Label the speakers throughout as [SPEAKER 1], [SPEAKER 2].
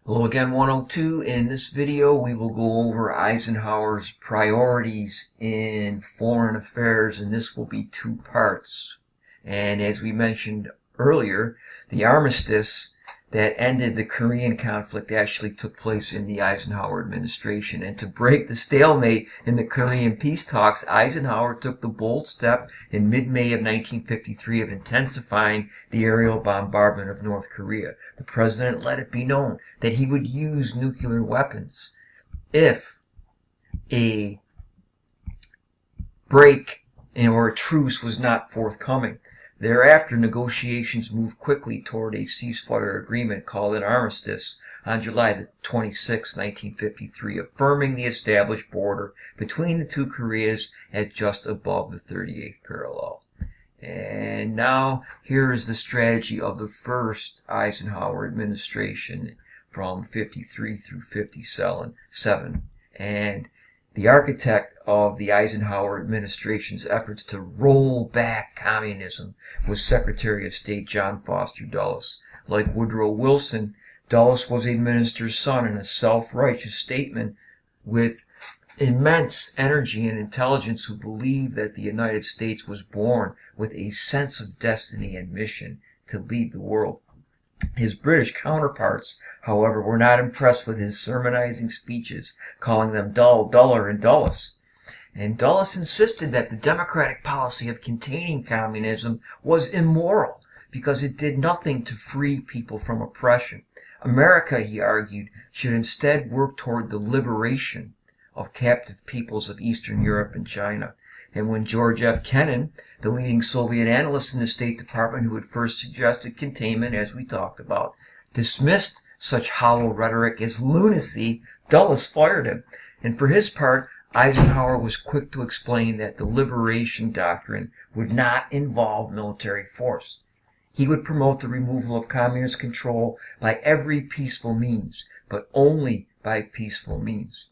[SPEAKER 1] Hello again, 102. In this video, we will go over Eisenhower's priorities in foreign affairs, and this will be two parts. And as we mentioned earlier, the armistice that ended the Korean conflict actually took place in the Eisenhower administration. And to break the stalemate in the Korean peace talks, Eisenhower took the bold step in mid-May of 1953 of intensifying the aerial bombardment of North Korea. The president let it be known that he would use nuclear weapons if a break or a truce was not forthcoming. Thereafter, negotiations moved quickly toward a ceasefire agreement called an armistice on July 26, 1953, affirming the established border between the two Koreas at just above the 38th parallel. And now, here is the strategy of the first Eisenhower administration from 53 through 57. And the architect of the Eisenhower administration's efforts to roll back communism was Secretary of State John Foster Dulles. Like Woodrow Wilson, Dulles was a minister's son and a self-righteous statesman with immense energy and intelligence who believed that the United States was born with a sense of destiny and mission to lead the world. His British counterparts, however, were not impressed with his sermonizing speeches, calling them dull, duller, and dullest. And Dulles insisted that the democratic policy of containing communism was immoral because it did nothing to free people from oppression. America, he argued, should instead work toward the liberation of captive peoples of Eastern Europe and China. And when George F. Kennan, the leading Soviet analyst in the State Department who had first suggested containment, as we talked about, dismissed such hollow rhetoric as lunacy, Dulles fired him. And for his part, Eisenhower was quick to explain that the liberation doctrine would not involve military force. He would promote the removal of communist control by every peaceful means, but only by peaceful means.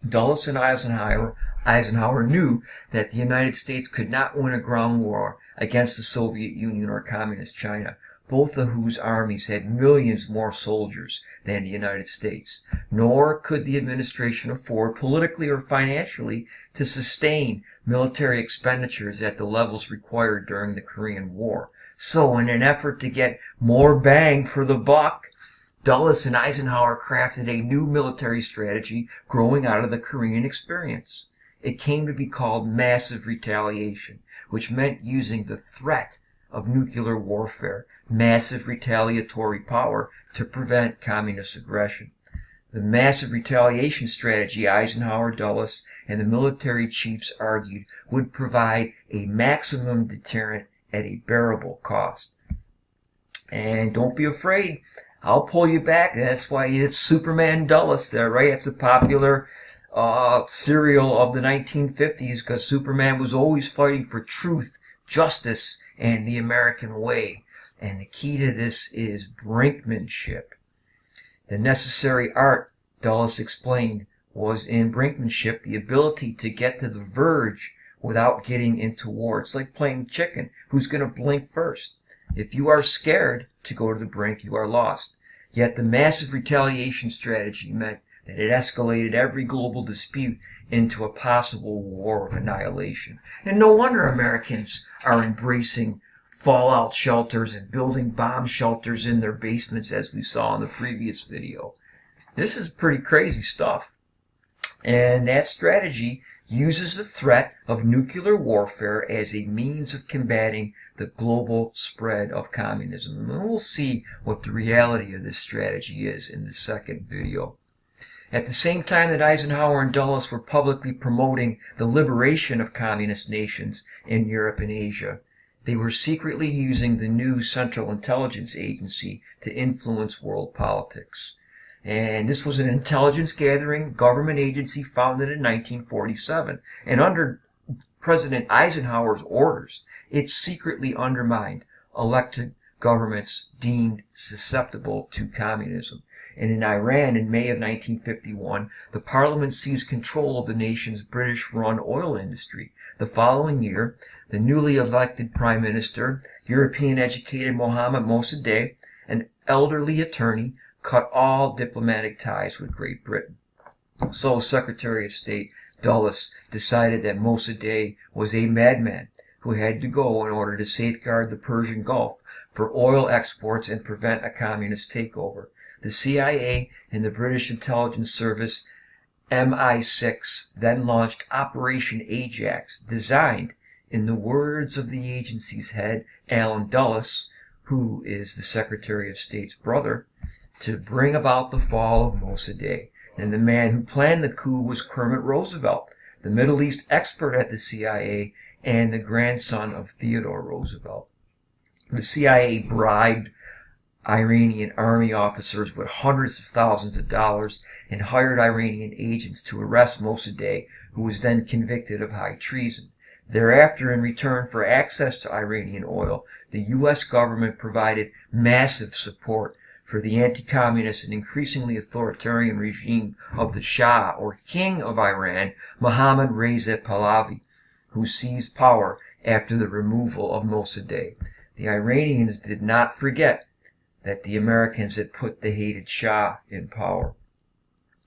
[SPEAKER 1] Dulles and Eisenhower knew that the United States could not win a ground war against the Soviet Union or Communist China, both of whose armies had millions more soldiers than the United States. Nor could the administration afford, politically or financially, to sustain military expenditures at the levels required during the Korean War. So, in an effort to get more bang for the buck, Dulles and Eisenhower crafted a new military strategy growing out of the Korean experience. It came to be called massive retaliation, which meant using the threat of nuclear warfare, massive retaliatory power, to prevent communist aggression. The massive retaliation strategy Eisenhower, Dulles, and the military chiefs argued would provide a maximum deterrent at a bearable cost. And don't be afraid, I'll pull you back. That's why it's Superman Dulles there, right? It's a popular serial of the 1950s because Superman was always fighting for truth, justice, and the American way. And the key to this is brinkmanship. The necessary art, Dulles explained, was in brinkmanship the ability to get to the verge without getting into war. It's like playing chicken. Who's going to blink first? If you are scared to go to the brink, you are lost. Yet the massive retaliation strategy meant that it escalated every global dispute into a possible war of annihilation. And no wonder Americans are embracing fallout shelters and building bomb shelters in their basements, as we saw in the previous video. This is pretty crazy stuff. And that strategy uses the threat of nuclear warfare as a means of combating the global spread of communism. And we'll see what the reality of this strategy is in the second video. At the same time that Eisenhower and Dulles were publicly promoting the liberation of communist nations in Europe and Asia, they were secretly using the new Central Intelligence Agency to influence world politics. And this was an intelligence gathering government agency founded in 1947. And under President Eisenhower's orders, it secretly undermined elected governments deemed susceptible to communism. And in Iran in May of 1951, the parliament seized control of the nation's British-run oil industry. The following year, the newly elected prime minister, European-educated Mohammad Mossadegh, an elderly attorney, cut all diplomatic ties with Great Britain. So Secretary of State Dulles decided that Mossadegh was a madman who had to go in order to safeguard the Persian Gulf for oil exports and prevent a communist takeover. The CIA and the British intelligence service MI6 then launched Operation Ajax, designed, in the words of the agency's head, Allen Dulles, who is the Secretary of State's brother, to bring about the fall of Mossadegh. And the man who planned the coup was Kermit Roosevelt, the Middle East expert at the CIA and the grandson of Theodore Roosevelt. The CIA bribed Iranian army officers with hundreds of thousands of dollars and hired Iranian agents to arrest Mossadegh, who was then convicted of high treason. Thereafter, in return for access to Iranian oil, the U.S. government provided massive support for the anti-communist and increasingly authoritarian regime of the Shah, or King of Iran, Mohammad Reza Pahlavi, who seized power after the removal of Mossadegh. The Iranians did not forget that the Americans had put the hated Shah in power.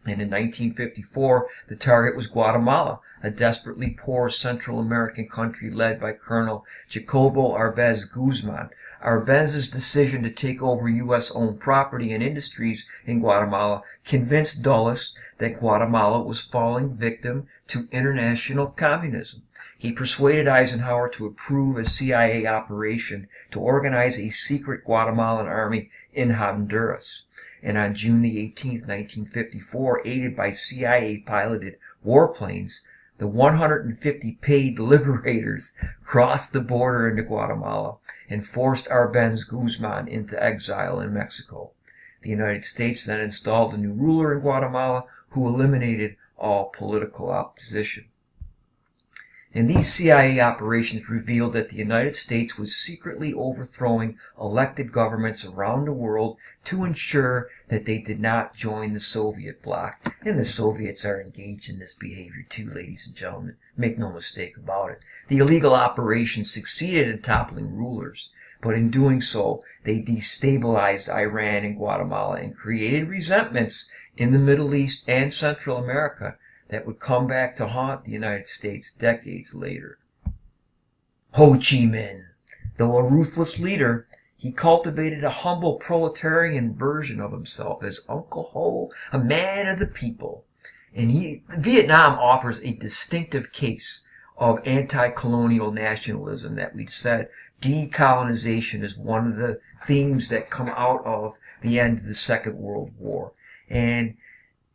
[SPEAKER 1] And in 1954, the target was Guatemala, a desperately poor Central American country led by Colonel Jacobo Arbenz Guzman. Arbenz's decision to take over U.S.-owned property and industries in Guatemala convinced Dulles that Guatemala was falling victim to international communism. He persuaded Eisenhower to approve a CIA operation to organize a secret Guatemalan army in Honduras. And on June the 18th, 1954, aided by CIA-piloted warplanes, the 150 paid liberators crossed the border into Guatemala and forced Arbenz Guzman into exile in Mexico. The United States then installed a new ruler in Guatemala who eliminated all political opposition. And these CIA operations revealed that the United States was secretly overthrowing elected governments around the world to ensure that they did not join the Soviet bloc. And the Soviets are engaged in this behavior too, ladies and gentlemen. Make no mistake about it. The illegal operations succeeded in toppling rulers, but in doing so, they destabilized Iran and Guatemala and created resentments in the Middle East and Central America that would come back to haunt the United States decades later. Ho Chi Minh, though a ruthless leader, he cultivated a humble proletarian version of himself as Uncle Ho, a man of the people. And Vietnam offers a distinctive case of anti-colonial nationalism that we've said decolonization is one of the themes that come out of the end of the Second World War. And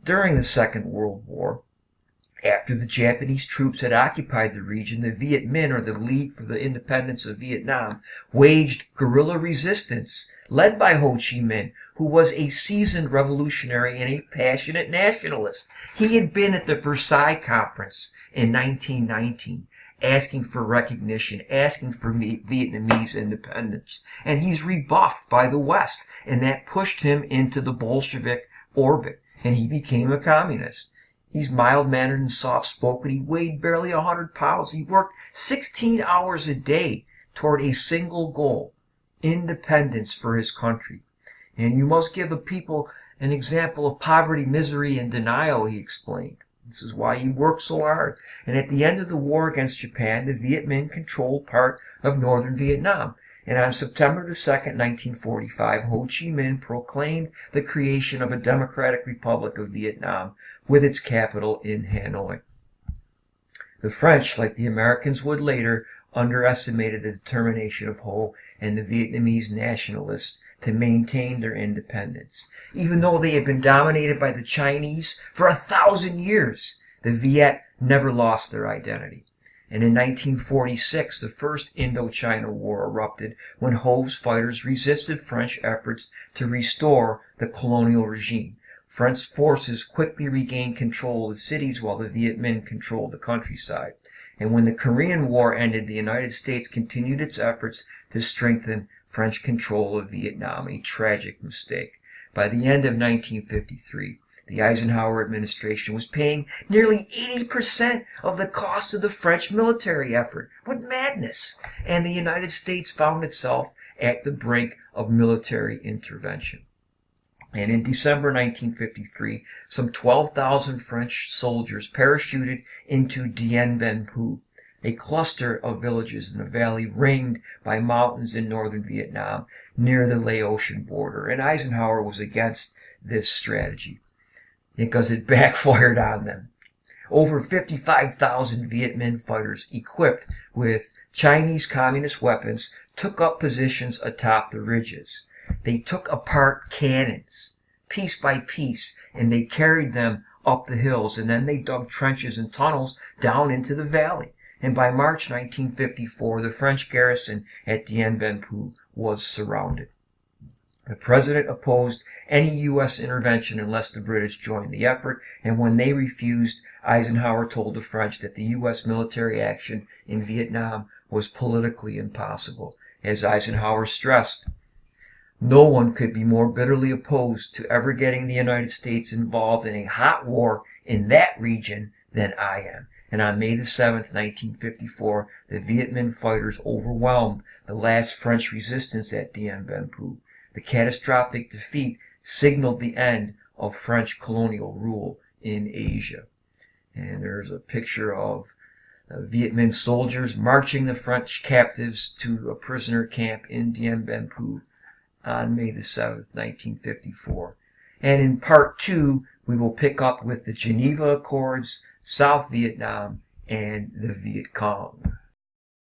[SPEAKER 1] during the Second World War, after the Japanese troops had occupied the region, the Viet Minh, or the League for the Independence of Vietnam, waged guerrilla resistance, led by Ho Chi Minh, who was a seasoned revolutionary and a passionate nationalist. He had been at the Versailles Conference in 1919, asking for recognition, asking for Vietnamese independence. And he's rebuffed by the West, and that pushed him into the Bolshevik orbit, and he became a communist. He's mild-mannered and soft-spoken. He weighed barely 100 pounds. He worked 16 hours a day toward a single goal, independence for his country. And you must give a people an example of poverty, misery, and denial, he explained. This is why he worked so hard. And at the end of the war against Japan, the Viet Minh controlled part of northern Vietnam. And on September the 2nd, 1945, Ho Chi Minh proclaimed the creation of a Democratic Republic of Vietnam with its capital in Hanoi. The French, like the Americans would later, underestimated the determination of Ho and the Vietnamese nationalists to maintain their independence. Even though they had been dominated by the Chinese for 1,000 years, the Viet never lost their identity. And in 1946, the First Indochina War erupted when Ho's fighters resisted French efforts to restore the colonial regime. French forces quickly regained control of the cities while the Viet Minh controlled the countryside. And when the Korean War ended, the United States continued its efforts to strengthen French control of Vietnam, a tragic mistake. By the end of 1953, the Eisenhower administration was paying nearly 80% of the cost of the French military effort. What madness! And the United States found itself at the brink of military intervention. And in December 1953, some 12,000 French soldiers parachuted into Dien Bien Phu, a cluster of villages in a valley ringed by mountains in northern Vietnam near the Laotian border. And Eisenhower was against this strategy because it backfired on them. Over 55,000 Viet Minh fighters equipped with Chinese communist weapons took up positions atop the ridges. They took apart cannons, piece by piece, and they carried them up the hills, and then they dug trenches and tunnels down into the valley. And by March 1954, the French garrison at Dien Bien Phu was surrounded. The president opposed any U.S. intervention unless the British joined the effort, and when they refused, Eisenhower told the French that the U.S. military action in Vietnam was politically impossible. As Eisenhower stressed, no one could be more bitterly opposed to ever getting the United States involved in a hot war in that region than I am. And on May the 7th, 1954, the Viet Minh fighters overwhelmed the last French resistance at Dien Bien Phu. The catastrophic defeat signaled the end of French colonial rule in Asia. And there's a picture of Viet Minh soldiers marching the French captives to a prisoner camp in Dien Bien Phu on May the 7th, 1954. And in part 2, we will pick up with the Geneva Accords, South Vietnam, and the Viet Cong.